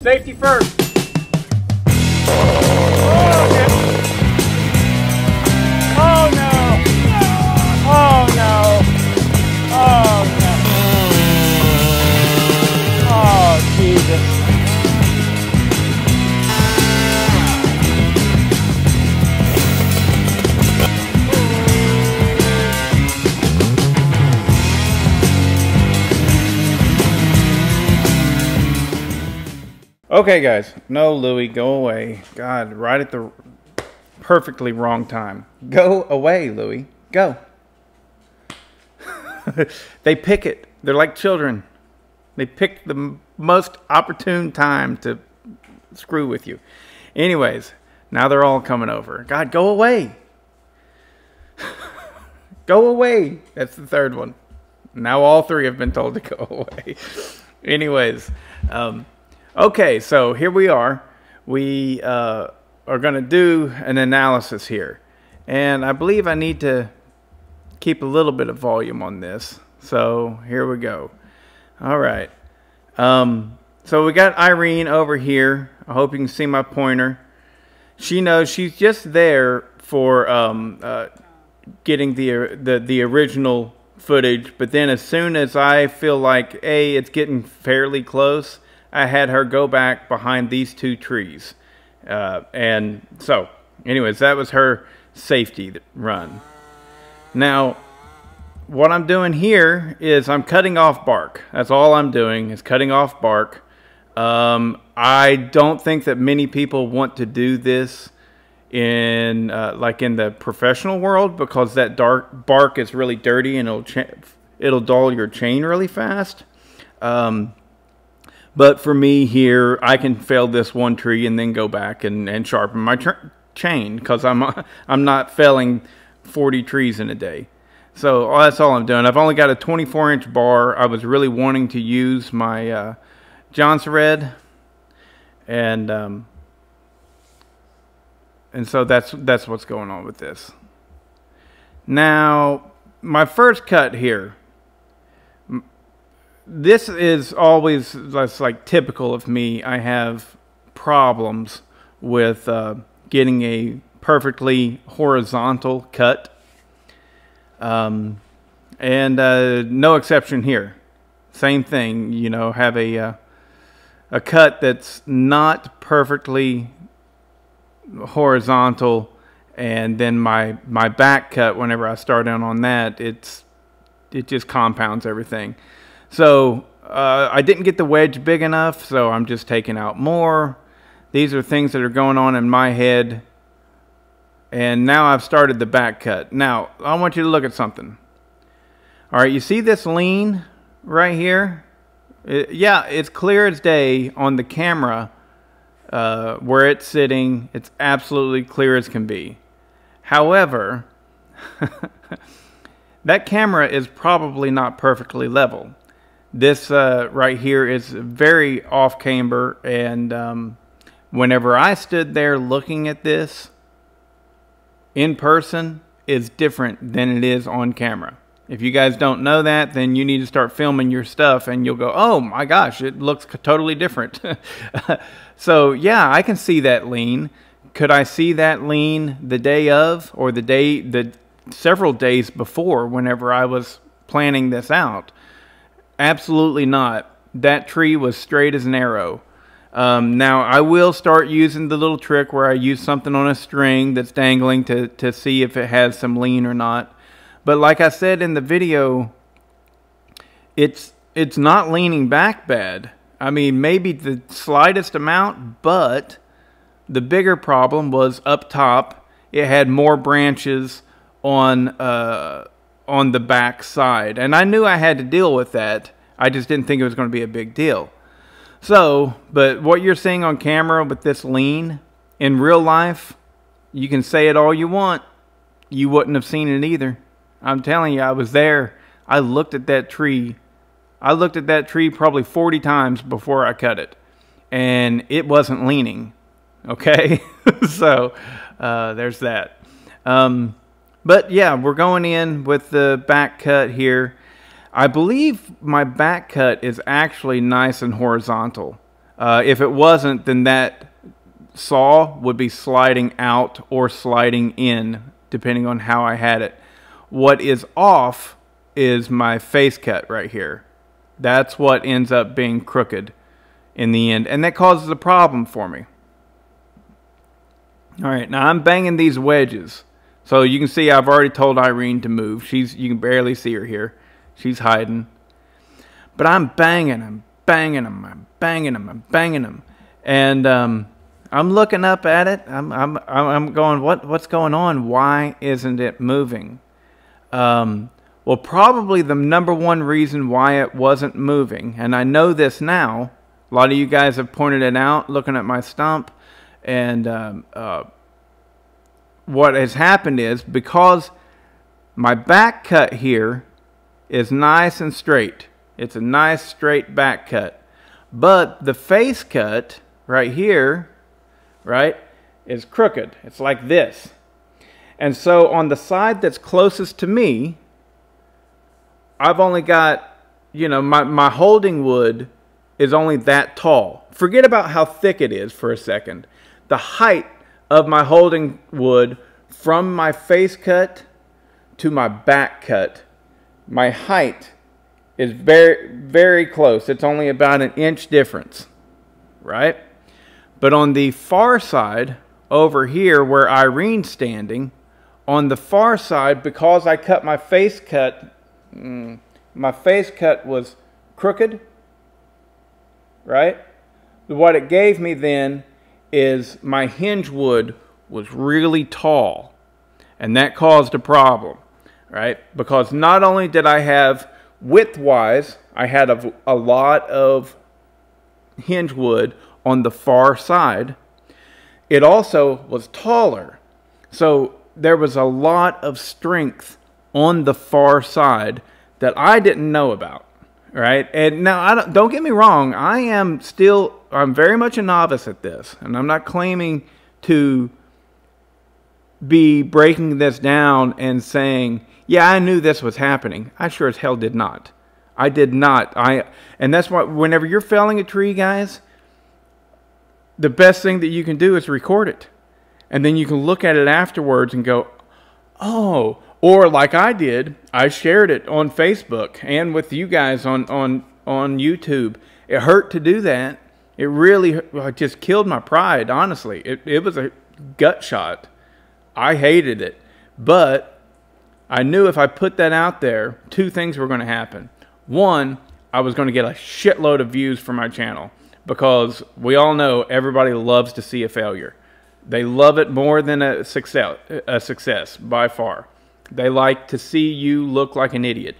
Safety first. Oh no! Oh no! Oh no! Oh Jesus! Okay guys, no Louie, go away. God, right at the perfectly wrong time. Go away, Louie. Go. They pick it. They're like children. They pick the most opportune time to screw with you. Anyways, now they're all coming over. God, go away. Go away. That's the third one. Now all three have been told to go away. Anyways, okay, so here we are. We are going to do an analysis here. And I believe I need to keep a little bit of volume on this. So here we go. All right. So we got Irene over here. I hope you can see my pointer. She knows she's just there for getting the original footage. But then as soon as I feel like, hey, it's getting fairly close, I had her go back behind these two trees. And so, anyways, that was her safety run. Now, what I'm doing here is I'm cutting off bark. That's all I'm doing is cutting off bark. I don't think that many people want to do this in like in the professional world, because that bark is really dirty and it'll dull your chain really fast. But for me here, I can fell this one tree and then go back and sharpen my chain, because I'm not felling 40 trees in a day. So that's all I'm doing. I've only got a 24-inch bar. I was really wanting to use my Johnson Red, and so that's what's going on with this. Now, my first cut here. This is always that's like typical of me. I have problems with getting a perfectly horizontal cut, and no exception here. Same thing, you know, have a cut that's not perfectly horizontal, and then my back cut, whenever I start out on that, it just compounds everything. So I didn't get the wedge big enough, so I'm just taking out more. These are things that are going on in my head. And now I've started the back cut. Now, I want you to look at something. All right, you see this lean right here? Yeah, it's clear as day on the camera where it's sitting. It's absolutely clear as can be. However, that camera is probably not perfectly level. This right here is very off camber, and whenever I stood there looking at this in person, is different than it is on camera. If you guys don't know that, then you need to start filming your stuff and you'll go, oh my gosh, it looks totally different. So yeah, I can see that lean. Could I see that lean the day of, or the several days before, whenever I was planning this out? Absolutely not. That tree was straight as an arrow. Now, I will start using the little trick where I use something on a string that's dangling to see if it has some lean or not. But like I said in the video, it's not leaning back bad. I mean, maybe the slightest amount, but the bigger problem was up top. It had more branches on the back side, and I knew I had to deal with that. I just didn't think it was going to be a big deal. So, but what you're seeing on camera with this lean, in real life, you can say it all you want, you wouldn't have seen it either. I'm telling you, I was there. I looked at that tree. I looked at that tree probably 40 times before I cut it, and it wasn't leaning. Okay, so there's that. But yeah, we're going in with the back cut here. I believe my back cut is actually nice and horizontal. If it wasn't, then that saw would be sliding out or sliding in, depending on how I had it. What is off is my face cut right here. That's what ends up being crooked in the end, and that causes a problem for me. All right, now I'm banging these wedges. So you can see I've already told Irene to move. You can barely see her here. She's hiding. But I'm banging them, banging them, I'm banging them, I'm banging them. And I'm looking up at it. I'm going, what's going on? Why isn't it moving? Well, probably the number one reason why it wasn't moving, and I know this now, a lot of you guys have pointed it out looking at my stump, and what has happened is, because my back cut here is nice and straight. It's a nice straight back cut. But the face cut right here, right, is crooked. It's like this. And so on the side that's closest to me, I've only got, you know, my holding wood is only that tall. Forget about how thick it is for a second. The height of my holding wood from my face cut to my back cut, my height is very, very close. It's only about an inch difference, right? But on the far side, over here where Irene's standing, on the far side, because I cut my face cut was crooked, right? What it gave me then is my hinge wood was really tall, and that caused a problem, right? Because not only did I have, width-wise, I had a lot of hinge wood on the far side, it also was taller. So there was a lot of strength on the far side that I didn't know about, right? And now, don't get me wrong, I'm very much a novice at this, and I'm not claiming to be breaking this down and saying, yeah, I knew this was happening. I sure as hell did not. I did not. And that's why whenever you're felling a tree, guys, the best thing that you can do is record it. And then you can look at it afterwards and go, oh, or like I did, I shared it on Facebook and with you guys on YouTube. It hurt to do that. It really just killed my pride, honestly. It was a gut shot. I hated it. But I knew if I put that out there, two things were going to happen. One, I was going to get a shitload of views for my channel, because we all know everybody loves to see a failure. They love it more than a success by far. They like to see you look like an idiot.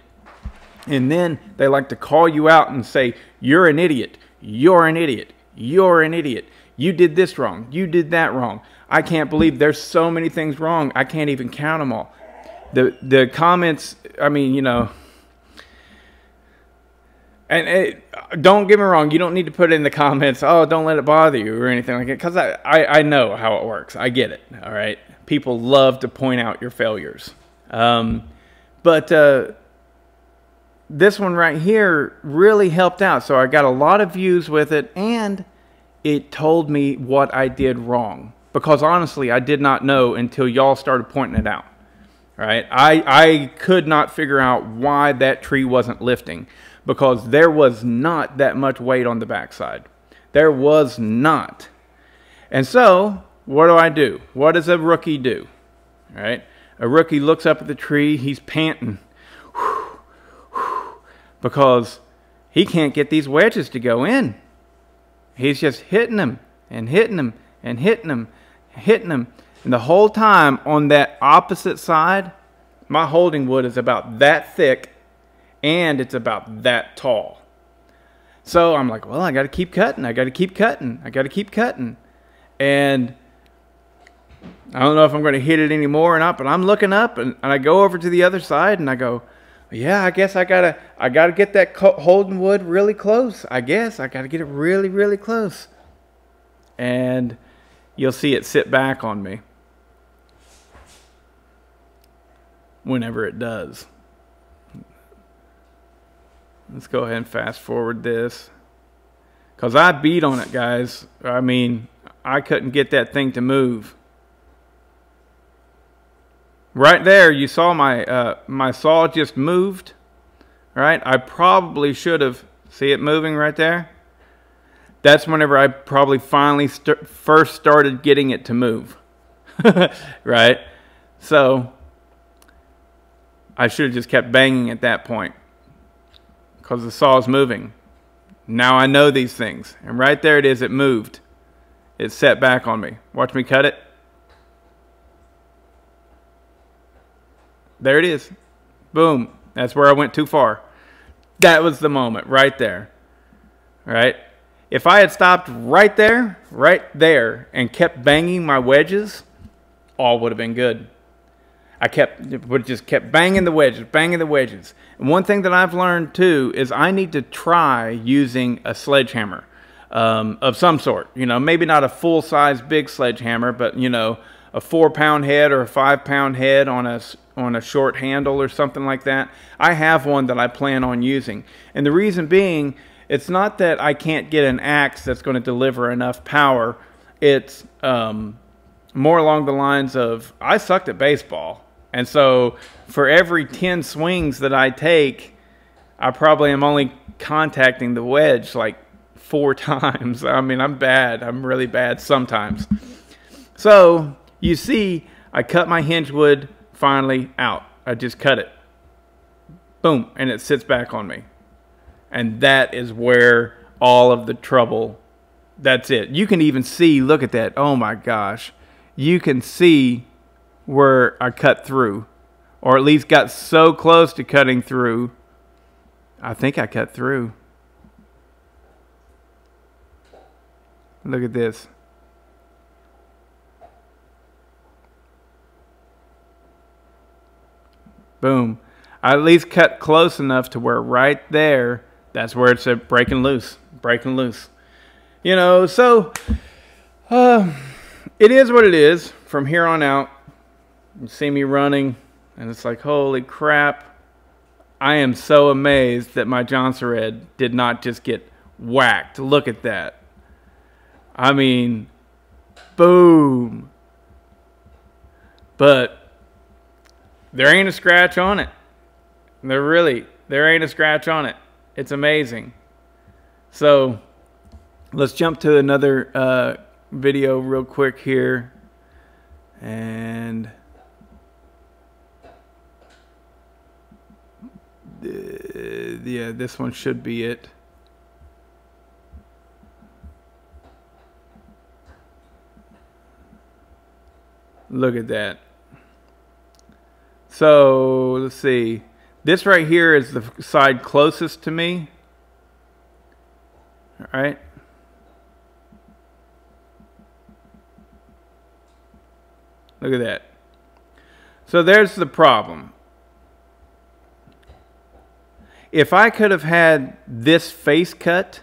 And then they like to call you out and say, you're an idiot. You're an idiot. You're an idiot. You did this wrong. You did that wrong. I can't believe there's so many things wrong. I can't even count them all. The comments, I mean, you know, and don't get me wrong, you don't need to put in the comments, oh, don't let it bother you or anything like that, because I know how it works. I get it, all right? People love to point out your failures. But this one right here really helped out. So I got a lot of views with it, and it told me what I did wrong. Because honestly, I did not know until y'all started pointing it out. Right? I could not figure out why that tree wasn't lifting, because there was not that much weight on the backside. There was not. And so, what do? What does a rookie do? Right? A rookie looks up at the tree, he's panting, because he can't get these wedges to go in. He's just hitting them and hitting them and hitting them, hitting them. And the whole time on that opposite side, my holding wood is about that thick and it's about that tall. So I'm like, well, I got to keep cutting. I got to keep cutting. I got to keep cutting. And I don't know if I'm going to hit it anymore or not, but I'm looking up and I go over to the other side and I go, yeah, I guess I gotta get that holding wood really close. I guess I got to get it really, really close. And you'll see it sit back on me whenever it does. Let's go ahead and fast forward this. because I beat on it, guys. I mean, I couldn't get that thing to move. Right there, you saw my saw just moved. Right? I probably should have. See it moving right there? That's whenever I probably finally first started getting it to move. Right? So I should have just kept banging at that point because the saw is moving. Now I know these things. And right there it is. It moved. It set back on me. Watch me cut it. There it is. Boom. That's where I went too far. That was the moment right there. Right? If I had stopped right there, and kept banging my wedges, all would have been good. I just kept banging the wedges. And one thing that I've learned too is I need to try using a sledgehammer of some sort. You know, maybe not a full-size big sledgehammer, but you know, a 4-pound head or a 5-pound head on a short handle or something like that. I have one that I plan on using. And the reason being, it's not that I can't get an axe that's going to deliver enough power. It's more along the lines of, I sucked at baseball. And so for every 10 swings that I take, I probably am only contacting the wedge like 4 times. I mean, I'm bad. I'm really bad sometimes. So you see, I cut my hinge wood finally out. I just cut it. Boom. And it sits back on me. And that is where all of the trouble, that's it. You can even see, look at that. Oh my gosh. You can see where I cut through. Or at least got so close to cutting through. I think I cut through. Look at this. Boom. I at least cut close enough to where right there, that's where it's breaking loose. Breaking loose. You know, so it is what it is from here on out. You see me running, and it's like, holy crap. I am so amazed that my Johnson Red did not just get whacked. Look at that. I mean, boom. But there ain't a scratch on it. There ain't a scratch on it. It's amazing. So let's jump to another video real quick here. And yeah, this one should be it. Look at that. So let's see. This right here is the side closest to me. All right. Look at that. So there's the problem. If I could have had this face cut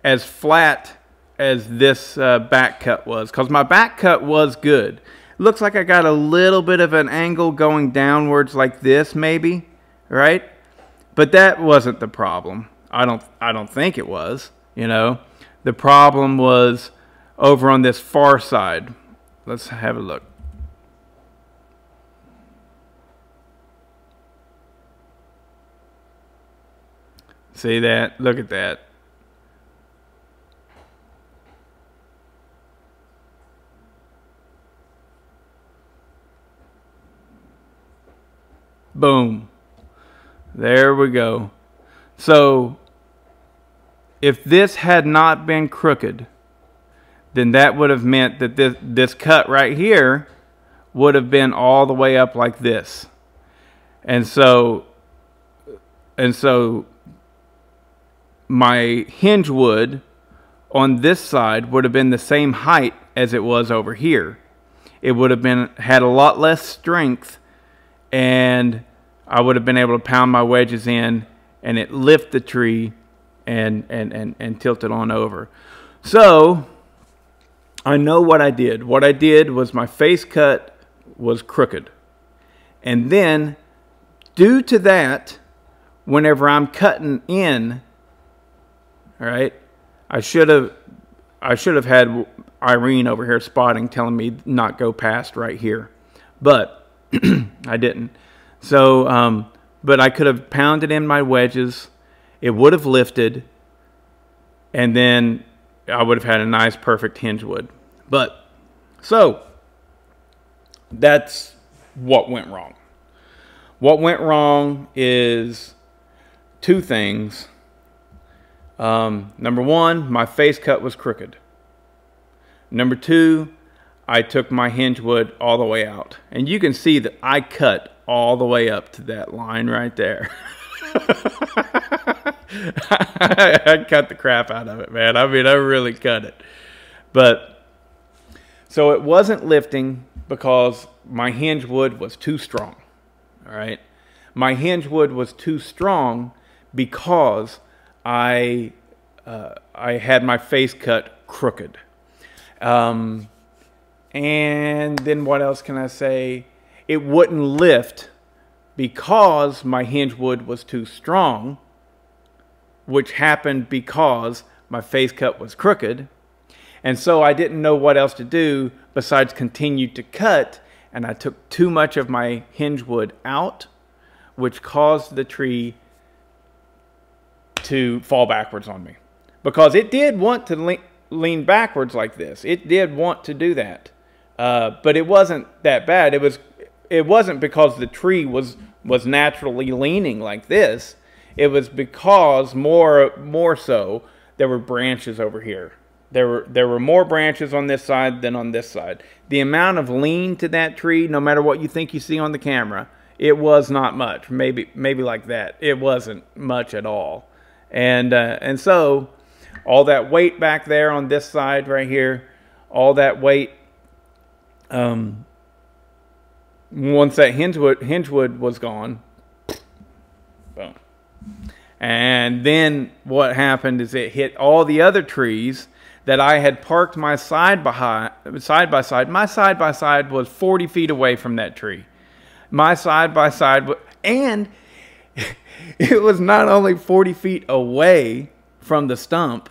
as flat as this back cut was, because my back cut was good. Looks like I got a little bit of an angle going downwards like this maybe, right? But that wasn't the problem. I don't think it was, you know. The problem was over on this far side. Let's have a look. See that? Look at that. Boom. There we go. So if this had not been crooked, then that would have meant that this cut right here would have been all the way up like this. And so my hinge wood on this side would have been the same height as it was over here. It would have had a lot less strength, and I would have been able to pound my wedges in and it lift the tree and tilt it on over. So I know what I did. What I did was my face cut was crooked. And then due to that, whenever I'm cutting in, all right, I should have had Irene over here spotting, telling me not go past right here, but I didn't. So, but I could have pounded in my wedges. It would have lifted, and then I would have had a nice, perfect hinge wood. But, so, that's what went wrong. What went wrong is two things. Number one, my face cut was crooked. Number two, I took my hinge wood all the way out. And you can see that I cut all the way up to that line right there. I cut the crap out of it, man. I mean, I really cut it. But, so it wasn't lifting because my hinge wood was too strong. All right. My hinge wood was too strong because I had my face cut crooked. And then what else can I say? It wouldn't lift because my hinge wood was too strong, which happened because my face cut was crooked. And so I didn't know what else to do besides continue to cut, and I took too much of my hinge wood out, which caused the tree to fall backwards on me. Because it did want to lean backwards like this. It did want to do that. But it wasn't that bad. It wasn't because the tree was naturally leaning like this. It was because more so there were branches over here. There were more branches on this side than on this side. The amount of lean to that tree, no matter what you think you see on the camera, it was not much. Maybe like that. It wasn't much at all. And so all that weight back there on this side right here, all that weight, once that hinge wood was gone, boom. And then what happened is it hit all the other trees that I had parked my side by side. My side by side was 40 feet away from that tree. My side by side, and it was not only 40 feet away from the stump,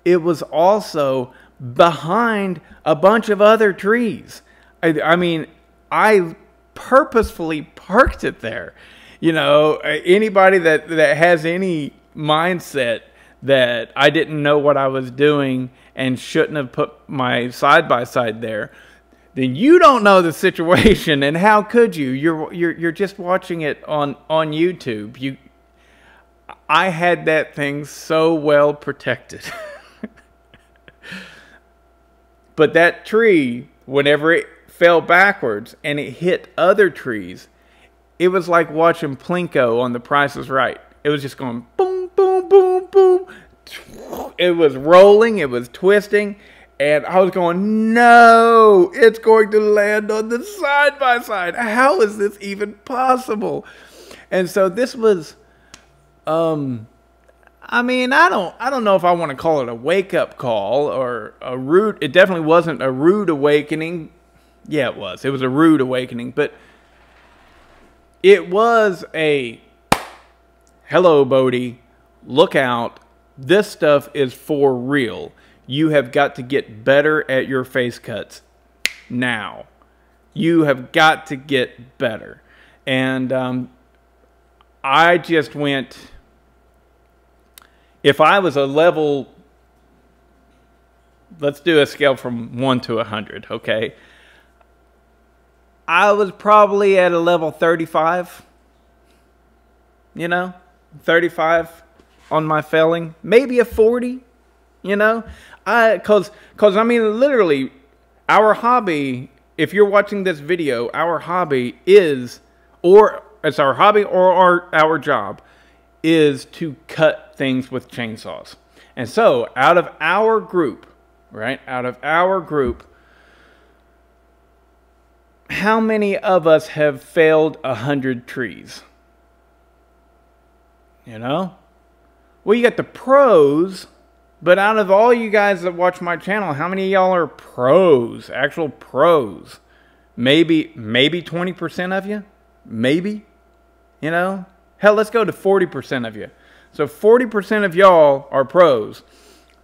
it was also behind a bunch of other trees. I mean, I purposefully parked it there. You know, anybody that has any mindset that I didn't know what I was doing and shouldn't have put my side-by-side there, then you don't know the situation, and how could you? You're just watching it on YouTube. I had that thing so well protected. But that tree, whenever it fell backwards and it hit other trees, it was like watching Plinko on The Price is Right. It was just going boom, boom, boom, boom. It was rolling, it was twisting, and I was going, no, it's going to land on the side by side. How is this even possible? And so this was, I mean, I don't know if I want to call it a wake-up call or a rude. It definitely wasn't a rude awakening. Yeah, it was. It was a rude awakening, but it was a hello, Bodie. Look out. This stuff is for real. You have got to get better at your face cuts now. You have got to get better. And I just went, if I was a level, let's do a scale from 1 to 100, okay? I was probably at a level 35, you know, 35 on my felling, maybe a 40, you know, cause I mean, literally our hobby, if you're watching this video, our hobby is, or it's our hobby or our job is to cut things with chainsaws. And so out of our group, right, how many of us have felled 100 trees? You know? Well, you got the pros, but out of all you guys that watch my channel, how many of y'all are pros, actual pros? Maybe 20% of you? Maybe? You know? Hell, let's go to 40% of you. So 40% of y'all are pros.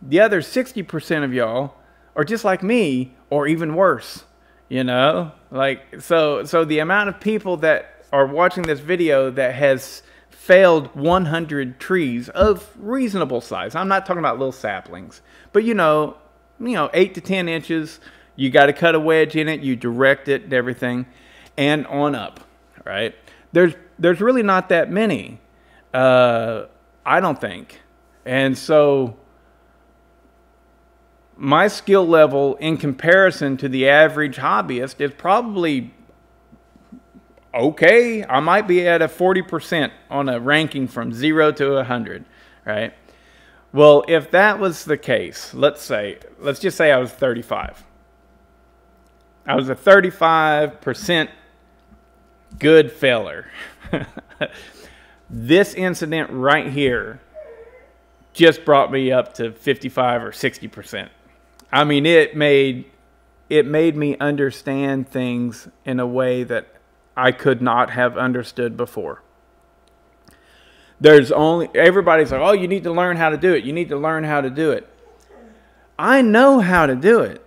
The other 60% of y'all are just like me, or even worse. You know, like, so the amount of people that are watching this video that has failed 100 trees of reasonable size. I'm not talking about little saplings, but you know, 8 to 10 inches. You got to cut a wedge in it. You direct it and everything, and on up, right? There's really not that many, I don't think, and so my skill level in comparison to the average hobbyist is probably okay. I might be at a 40% on a ranking from 0 to 100, right? Well, if that was the case, let's just say I was 35. I was a 35% good failure. This incident right here just brought me up to 55 or 60%. I mean, it made me understand things in a way that I could not have understood before. Everybody's like, oh, you need to learn how to do it. You need to learn how to do it. I know how to do it.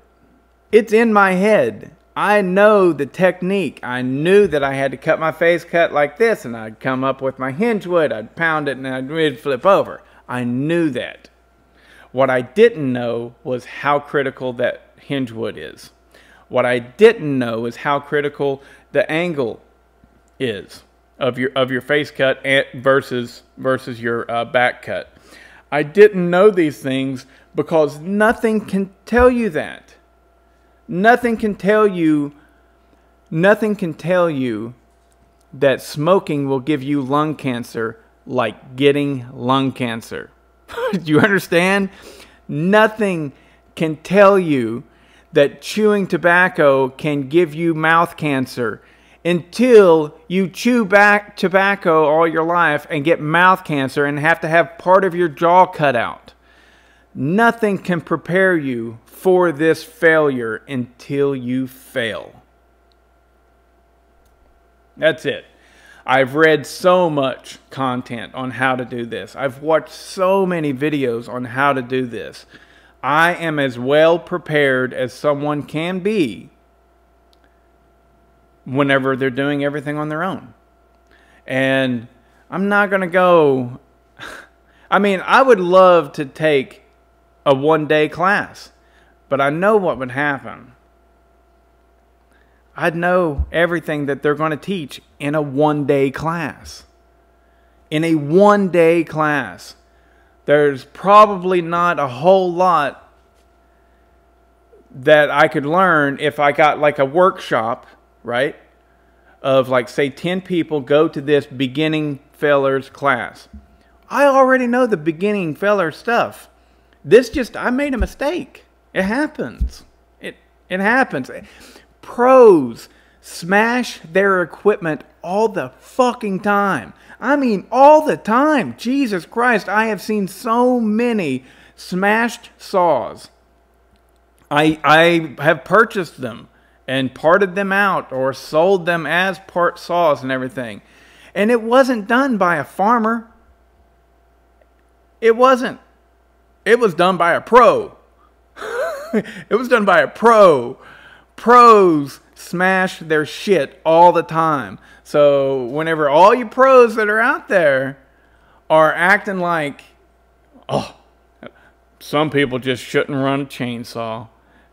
It's in my head. I know the technique. I knew that I had to cut my face cut like this, and I'd come up with my hinge wood. I'd pound it, and I'd flip over. I knew that. What I didn't know was how critical that hinge wood is. What I didn't know is how critical the angle is of your face cut versus your back cut. I didn't know these things because nothing can tell you that. Nothing can tell you that smoking will give you lung cancer like getting lung cancer. Do you understand? Nothing can tell you that chewing tobacco can give you mouth cancer until you chew back tobacco all your life and get mouth cancer and have to have part of your jaw cut out. Nothing can prepare you for this failure until you fail. That's it. I've read so much content on how to do this. I've watched so many videos on how to do this. I am as well prepared as someone can be whenever they're doing everything on their own. And I'm not going to go... I mean, I would love to take a one-day class, but I know what would happen. I'd know everything that they're going to teach in a one-day class. In a one-day class, there's probably not a whole lot that I could learn if I got like a workshop, right? Of like, say, 10 people go to this beginning failures class. I already know the beginning failure stuff. I made a mistake. It happens. It happens. Pros smash their equipment all the fucking time. I mean, all the time. Jesus Christ, I have seen so many smashed saws. I have purchased them and parted them out or sold them as part saws and everything. And it wasn't done by a farmer. It wasn't. It was done by a pro. It was done by a pro. Pros smash their shit all the time. So whenever all you pros that are out there are acting like, oh, some people just shouldn't run a chainsaw.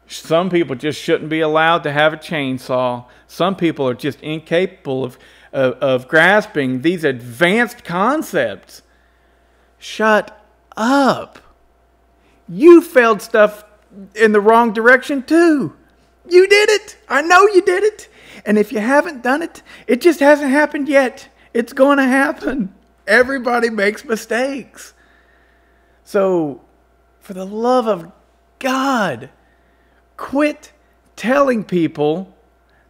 Some people just shouldn't be allowed to have a chainsaw. Some people are just incapable of grasping these advanced concepts. Shut up. You failed stuff in the wrong direction too. You did it. I know you did it. And if you haven't done it, it just hasn't happened yet. It's going to happen. Everybody makes mistakes. So, for the love of God, quit telling people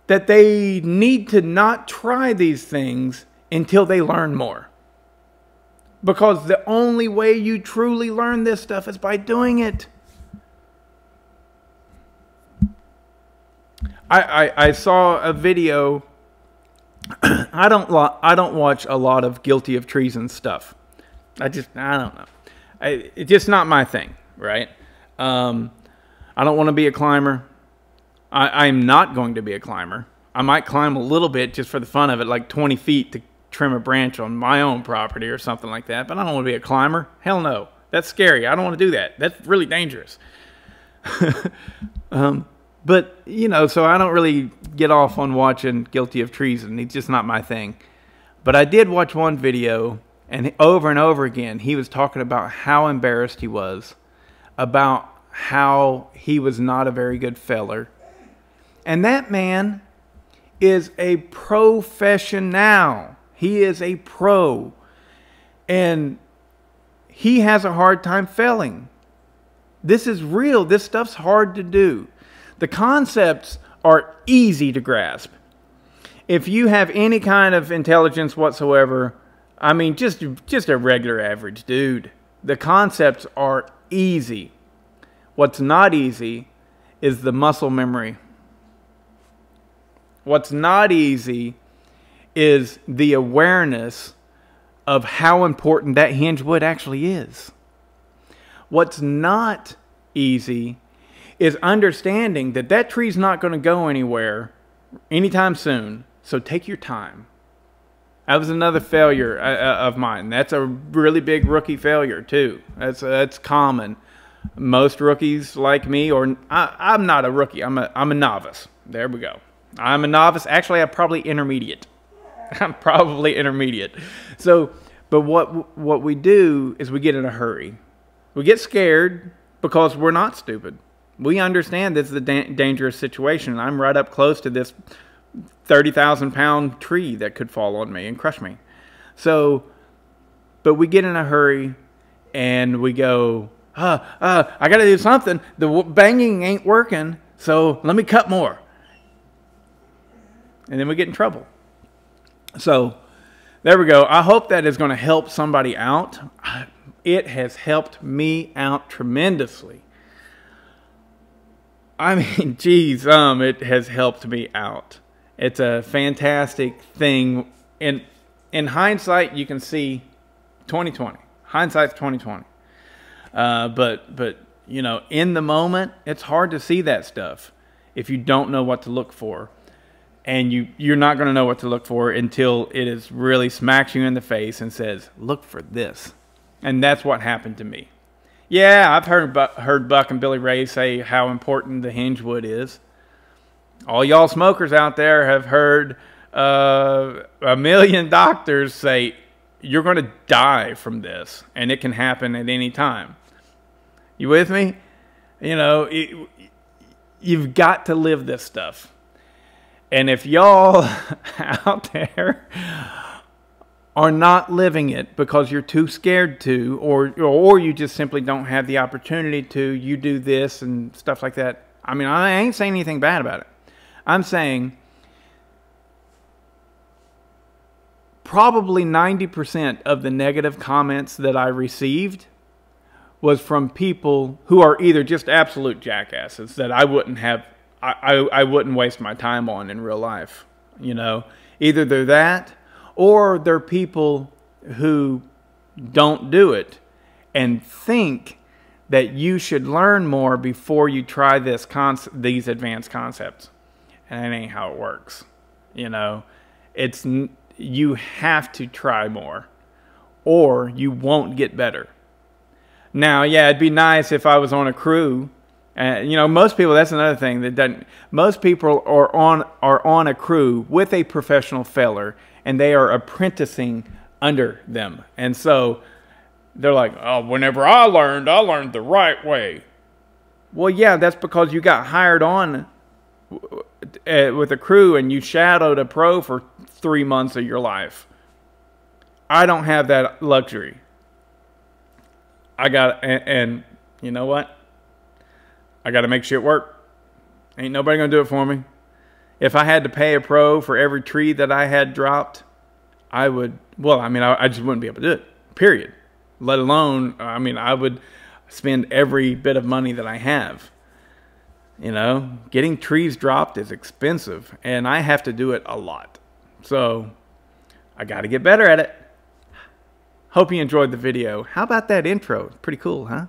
that they need to not try these things until they learn more. Because the only way you truly learn this stuff is by doing it. I saw a video. I don't watch a lot of guilty of treason stuff. I don't know. It's just not my thing, right? I don't want to be a climber. I'm not going to be a climber. I might climb a little bit just for the fun of it, like 20 feet to trim a branch on my own property or something like that. But I don't want to be a climber. Hell no. That's scary. I don't want to do that. That's really dangerous. But, you know, so I don't really get off on watching Guilty of Treason. It's just not my thing. But I did watch one video, and over again, he was talking about how embarrassed he was, about how he was not a very good feller. And that man is a professional. He is a pro. And he has a hard time felling. This is real. This stuff's hard to do. The concepts are easy to grasp. If you have any kind of intelligence whatsoever, I mean, just a regular average dude, the concepts are easy. What's not easy is the muscle memory. What's not easy is the awareness of how important that hinge wood actually is. What's not easy is understanding that that tree's not going to go anywhere anytime soon. So take your time. That was another failure of mine. That's a really big rookie failure too. That's common. Most rookies like me, or I'm not a rookie. I'm a novice. There we go. I'm a novice. Actually, I'm probably intermediate. I'm probably intermediate. So, but what we do is we get in a hurry. We get scared because we're not stupid. We understand this is a dangerous situation. I'm right up close to this 30,000-pound tree that could fall on me and crush me. So, but we get in a hurry and we go, I got to do something. The banging ain't working, so let me cut more. And then we get in trouble. So, there we go. I hope that is going to help somebody out. It has helped me out tremendously. I mean, geez, it has helped me out. It's a fantastic thing. In hindsight, you can see 2020. Hindsight's 2020. But you know, in the moment, it's hard to see that stuff if you don't know what to look for. And you're not going to know what to look for until it is really smacks you in the face and says, look for this. And that's what happened to me. Yeah, I've heard Buck and Billy Ray say how important the hinge wood is. All y'all smokers out there have heard a million doctors say, you're going to die from this, and it can happen at any time. You with me? You know, you've got to live this stuff. And if y'all out there are not living it because you're too scared to, or you just simply don't have the opportunity to, you do this and stuff like that. I mean, I ain't saying anything bad about it. I'm saying probably 90% of the negative comments that I received was from people who are either just absolute jackasses that I wouldn't have, I wouldn't waste my time on in real life. You know, either they're that, or they're people who don't do it and think that you should learn more before you try these advanced concepts. And that ain't how it works. You know, you have to try more or you won't get better. Now, yeah, it'd be nice if I was on a crew. You know, most people, that's another thing that doesn't, most people are on a crew with a professional feller and they are apprenticing under them. And so they're like, oh, whenever I learned the right way. Well, yeah, that's because you got hired on with a crew and you shadowed a pro for 3 months of your life. I don't have that luxury. And you know what? I got to make shit work. Ain't nobody going to do it for me. If I had to pay a pro for every tree that I had dropped, I would, well, I mean, I just wouldn't be able to do it, period. Let alone, I mean, I would spend every bit of money that I have. You know, getting trees dropped is expensive, and I have to do it a lot. So, I got to get better at it. Hope you enjoyed the video. How about that intro? Pretty cool, huh?